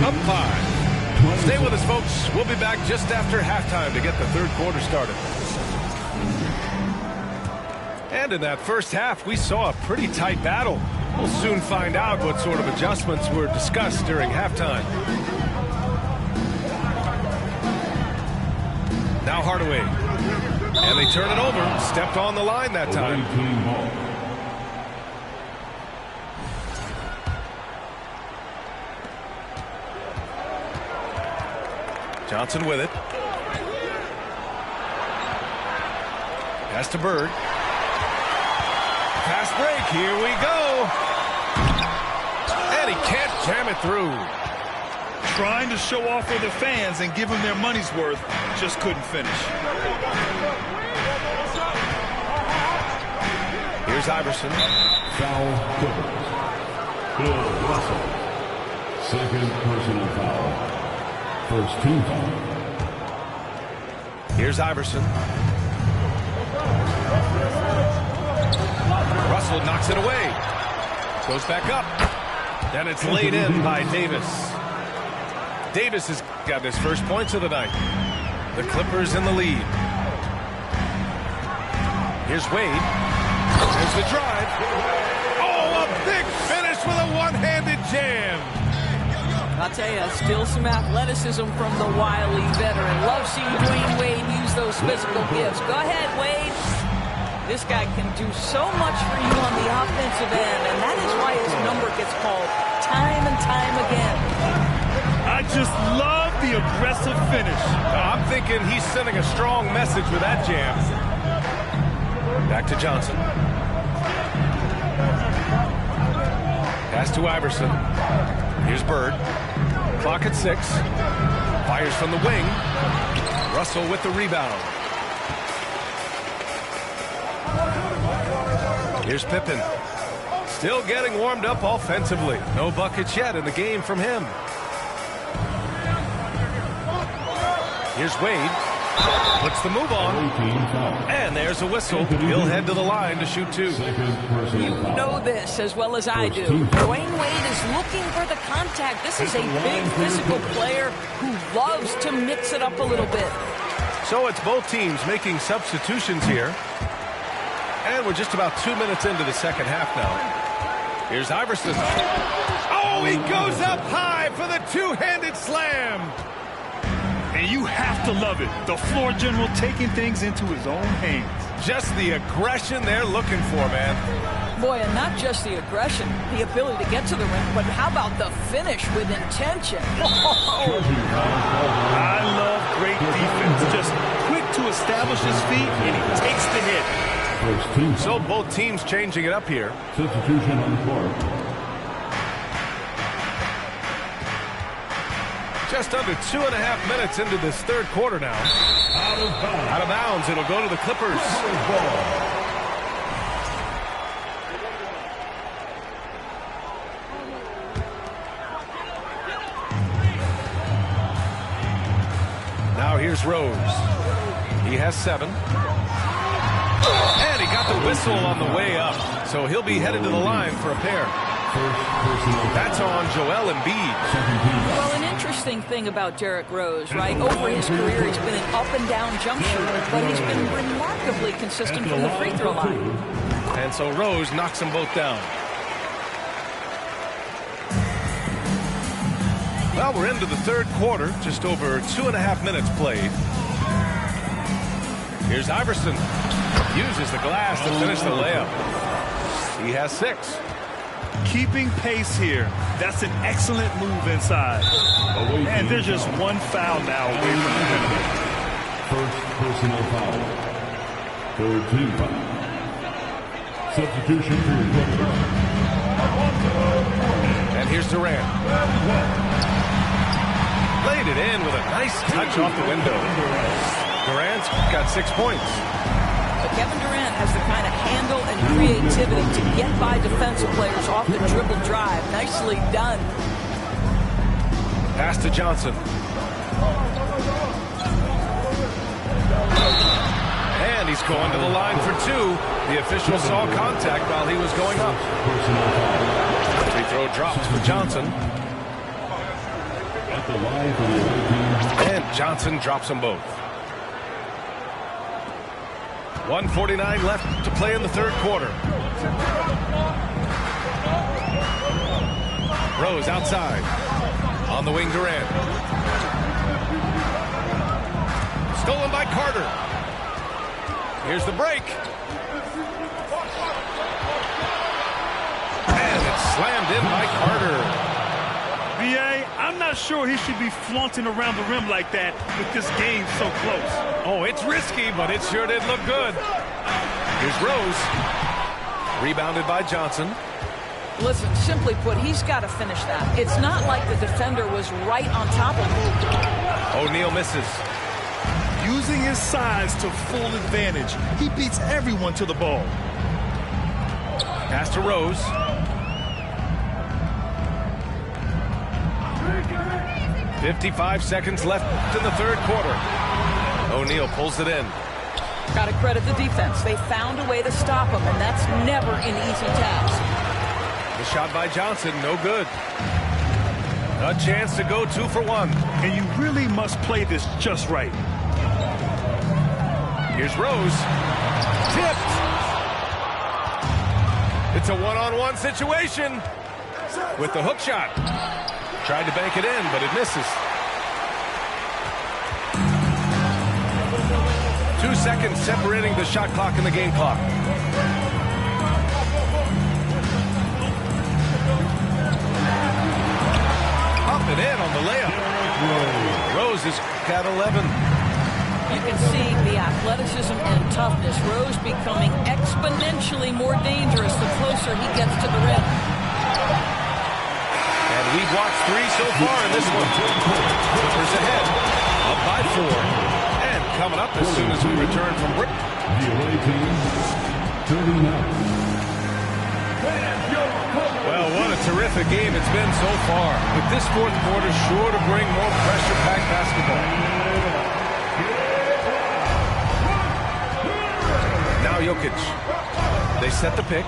up 5. Stay with us, folks. We'll be back just after halftime to get the third quarter started. And in that first half, we saw a pretty tight battle. We'll soon find out what sort of adjustments were discussed during halftime. Now Hardaway. And they turn it over. Stepped on the line that time. Johnson with it. Pass to Bird. Fast break. Here we go. And he can't jam it through. Trying to show off for the fans and give them their money's worth. Just couldn't finish. Here's Here's Iverson. Foul, Clippers. Bill Russell. Second personal foul. First team foul. Here's Iverson. Russell knocks it away. Goes back up. Then it's laid in by Davis. Davis has got his first points of the night. The Clippers in the lead. Here's Wade. There's the drive. Oh, a big finish with a one-handed jam. I'll tell you, still some athleticism from the wily veteran. Love seeing Dwayne Wade use those physical gifts. Go ahead, Wade. This guy can do so much for you on the offensive end, and that is why his number gets called time and time again. I just love the aggressive finish. I'm thinking he's sending a strong message with that jam. Back to Johnson. Pass to Iverson. Here's Bird. Clock at 6. Fires from the wing. Russell with the rebound. Here's Pippen. Still getting warmed up offensively. No buckets yet in the game from him. Here's Wade. Puts the move on. And there's a whistle. He'll head to the line to shoot 2. You know this as well as I do. Dwayne Wade is looking for the contact. This is a big physical player who loves to mix it up a little bit. So it's both teams making substitutions here. And we're just about 2 minutes into the second half now. Here's Iverson. Oh, he goes up high for the two-handed slam. And you have to love it. The floor general taking things into his own hands. Just the aggression they're looking for, man. Boy, and not just the aggression, the ability to get to the rim, but how about the finish with intention? I love great defense. Just quick to establish his feet, and he takes the hit. So both teams changing it up here. Substitution on the court. Just under 2.5 minutes into this third quarter now. Out of bounds. It'll go to the Clippers. Now here's Rose. He has 7. And he got the whistle on the way up. So he'll be headed to the line for a pair. That's on Joel Embiid. Well, an interesting thing about Derrick Rose, right? Over his career, he's been an up-and-down jump shooter, but he's been remarkably consistent from the free throw line. And so Rose knocks them both down. Well, we're into the third quarter, just over 2.5 minutes played. Here's Iverson. Uses the glass to finish the layup. He has 6. Keeping pace here. That's an excellent move inside. And there's just one foul now away from the penalty. First personal foul. Third team foul. Substitution for your Clippers. And here's Durant. Laid it in with a nice touch off the window. Durant's got 6 points. But Kevin Durant has the kind of handle and creativity to get by defensive players off the dribble drive. Nicely done. Pass to Johnson. And he's going to the line for 2. The official saw contact while he was going up. Free throw drops for Johnson. And Johnson drops them both. 1:49 left to play in the third quarter. Rose outside. On the wing, Durant. Stolen by Carter. Here's the break. And it's slammed in by Carter. B.A., I'm not sure he should be flaunting around the rim like that with this game so close. Oh, it's risky, but it sure did look good. Here's Rose. Rebounded by Johnson. Listen, simply put, he's got to finish that. It's not like the defender was right on top of him. O'Neal misses. Using his size to full advantage, he beats everyone to the ball. Pass to Rose. "55 seconds left in the third quarter. O'Neal pulls it in. Got to credit the defense. They found a way to stop him, and that's never an easy task. The shot by Johnson, no good. A chance to go 2 for 1. And you really must play this just right. Here's Rose. Tipped. It's a one-on-one situation with the hook shot. Tried to bank it in, but it misses. 2 seconds separating the shot clock and the game clock. Up and in on the layup. Rose is at 11. You can see the athleticism and toughness. Rose becoming exponentially more dangerous the closer he gets to the rim. And we've watched 3 so far in this one. Clippers ahead, up by 4. And coming up as soon as we return from break. The away team, 39. Well, what a terrific game it's been so far. But this fourth quarter sure to bring more pressure-packed basketball. Now Jokic. They set the pick.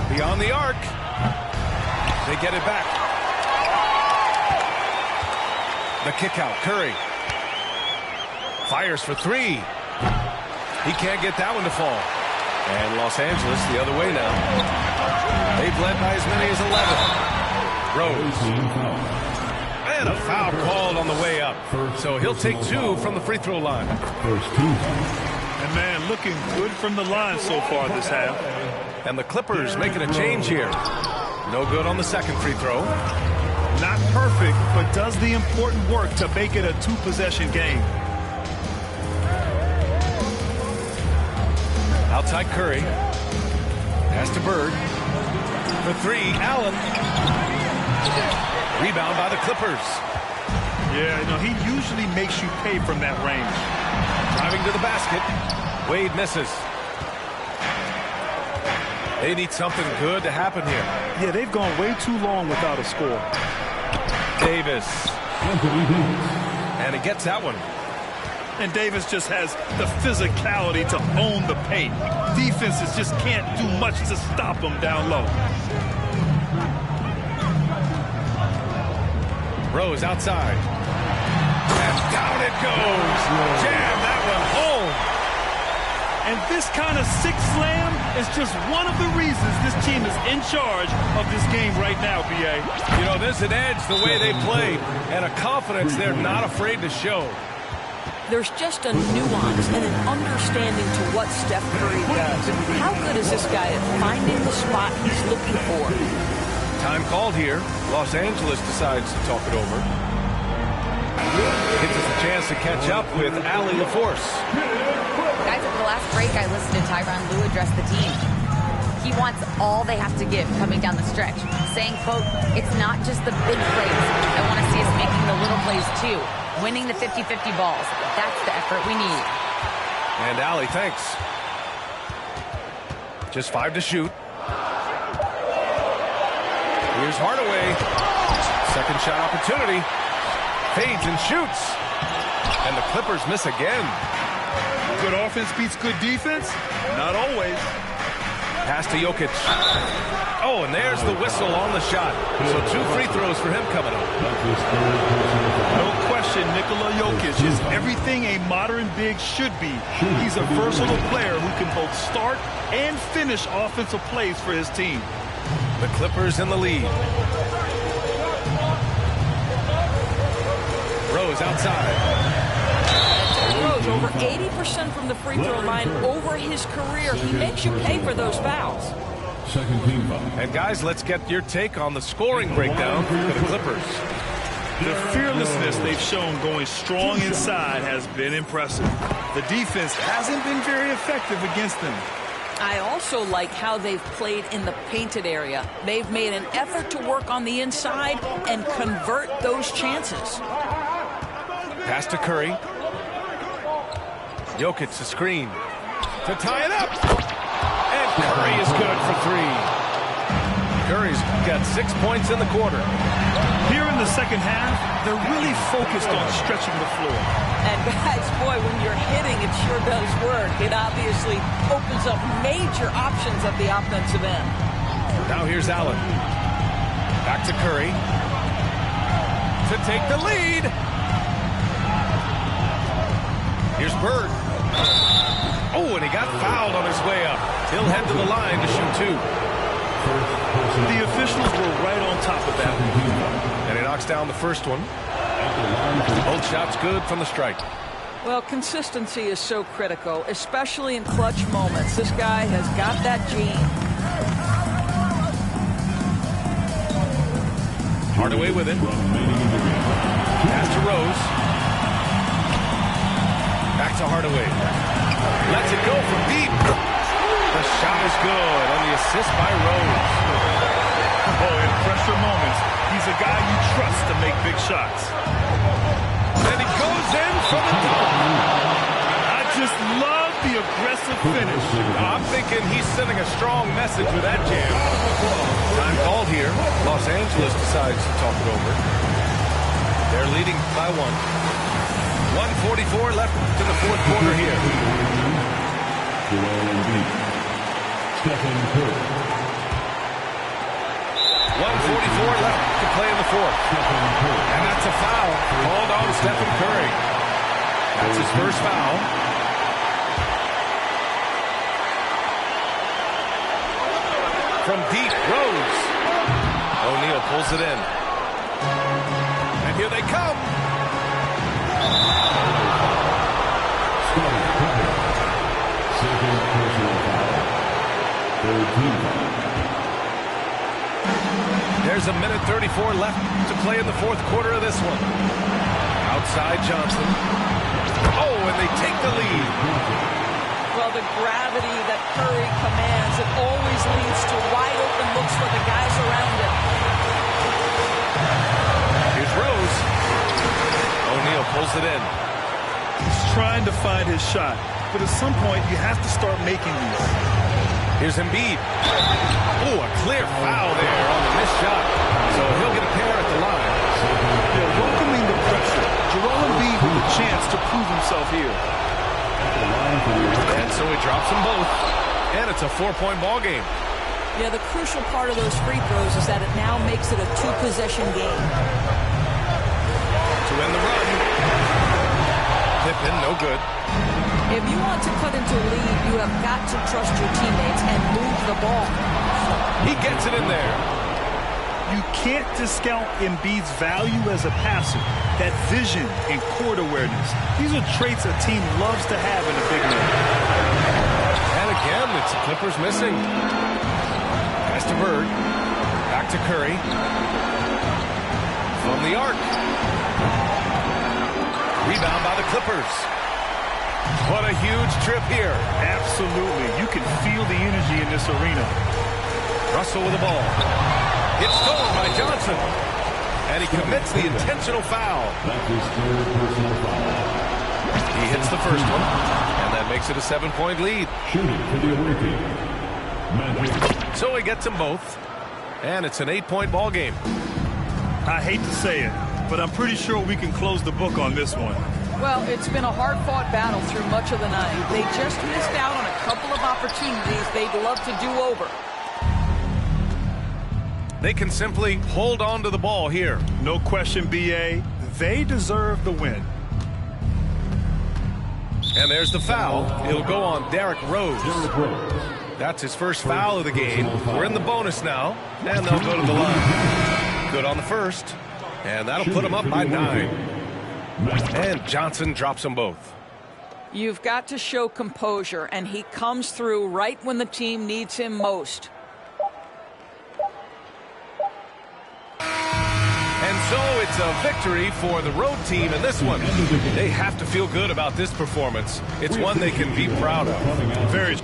Beyond the arc. They get it back. The kick out. Curry. Fires for 3. He can't get that one to fall. And Los Angeles the other way now. They've led by as many as 11. Rose. And a foul called on the way up. So he'll take 2 from the free throw line. And man, looking good from the line so far this half. And the Clippers making a change here. No good on the second free throw. Not perfect, but does the important work to make it a 2-possession game. Outside Curry. Pass to Bird. For 3, Allen. Rebound by the Clippers. Yeah, you know, he usually makes you pay from that range. Driving to the basket. Wade misses. They need something good to happen here. Yeah, they've gone way too long without a score. Davis. And he gets that one. And Davis just has the physicality to own the paint. Defenses just can't do much to stop him down low. Rose outside. And down it goes. Jam that one home. And this kind of six slam is just one of the reasons this team is in charge of this game right now, B.A. You know, there's an edge the way they play and a confidence they're not afraid to show. There's just a nuance and an understanding to what Steph Curry does. How good is this guy at finding the spot he's looking for? Time called here. Los Angeles decides to talk it over. Gives us a chance to catch up with Allie LaForce. Guys, at the last break, I listened to Tyronn Lue address the team. He wants all they have to give coming down the stretch, saying, quote, it's not just the big plays. I want to see us making the little plays, too. Winning the 50-50 balls. That's the effort we need. And Allie, thanks. Just 5 to shoot. Here's Hardaway. Second shot opportunity. Fades and shoots. And the Clippers miss again. Good offense beats good defense? Not always. Pass to Jokic. Oh, and there's the whistle on the shot. So 2 free throws for him coming up. No question, Nikola Jokic is everything a modern big should be. He's a versatile player who can both start and finish offensive plays for his team. The Clippers in the lead. Rose outside. Rose over 80% from the free throw line over his career. He makes you pay for those fouls. Second team foul. And guys, let's get your take on the scoring breakdown for the Clippers. The fearlessness they've shown going strong inside has been impressive. The defense hasn't been very effective against them. I also like how they've played in the painted area. They've made an effort to work on the inside and convert those chances. Pass to Curry. Jokic, the screen to tie it up. And Curry is good for 3. Curry's got 6 points in the quarter. Here in the second half, they're really focused on stretching the floor. And guys, boy, when you're hitting, it sure does work. It obviously opens up major options at the offensive end. Now here's Allen. Back to Curry. To take the lead. Here's Bird. Oh, and he got fouled on his way up. He'll head to the line to shoot 2. The officials were right on top of that. And he knocks down the first one. Both shots good from the stripe. Well, consistency is so critical, especially in clutch moments. This guy has got that gene. Hardaway with it. Pass to Rose. Back to Hardaway. Lets it go from deep. The shot is good on the assist by Rose. Oh, in pressure moments, he's a guy you trust to make big shots. And he goes in for the dunk. I just love the aggressive finish. I'm thinking he's sending a strong message with that jam. Time called here. Los Angeles decides to talk it over. They're leading by 1. 1:44 left to the fourth quarter here. 1:44 left to play in the fourth. And that's a foul called on Stephen Curry. That's his first foul. From deep, Rose. O'Neal pulls it in. And here they come. There's a minute 34 left to play in the fourth quarter of this one. Outside Johnson. Oh, and they take the lead. Well, the gravity that Curry commands, it always leads to wide open looks for the guys around him. Here's Rose. O'Neal pulls it in. He's trying to find his shot, but at some point you have to start making these. Here's Embiid. Oh, a clear foul there on the missed shot. So he'll get a pair at the line. They're welcoming the pressure. Joel Embiid with a chance to prove himself here. And so he drops them both. And it's a 4-point ball game. Yeah, the crucial part of those free throws is that it now makes it a 2-possession game. To end the run. Pippen, no good. If you want to cut into a lead, you have got to trust your teammates and move the ball. He gets it in there. You can't discount Embiid's value as a passer. That vision and court awareness. These are traits a team loves to have in a big man. And again, it's the Clippers missing. Pass to Bird. Back to Curry. From the arc. Rebound by the Clippers. What a huge trip here. Absolutely. You can feel the energy in this arena. Russell with the ball. It's stolen by Johnson. And he commits the intentional foul. He hits the first one. And that makes it a 7-point lead. So he gets them both. And it's an 8-point ball game. I hate to say it, but I'm pretty sure we can close the book on this one. Well, it's been a hard-fought battle through much of the night. They just missed out on a couple of opportunities they'd love to do over. They can simply hold on to the ball here. No question, B.A. They deserve the win. And there's the foul. It'll go on Derrick Rose. That's his first foul of the game. We're in the bonus now, and they'll go to the line. Good on the first, and that'll put them up by 9. And Johnson drops them both. You've got to show composure, and he comes through right when the team needs him most. And so it's a victory for the road team in this one. They have to feel good about this performance. It's one they can be proud of. Very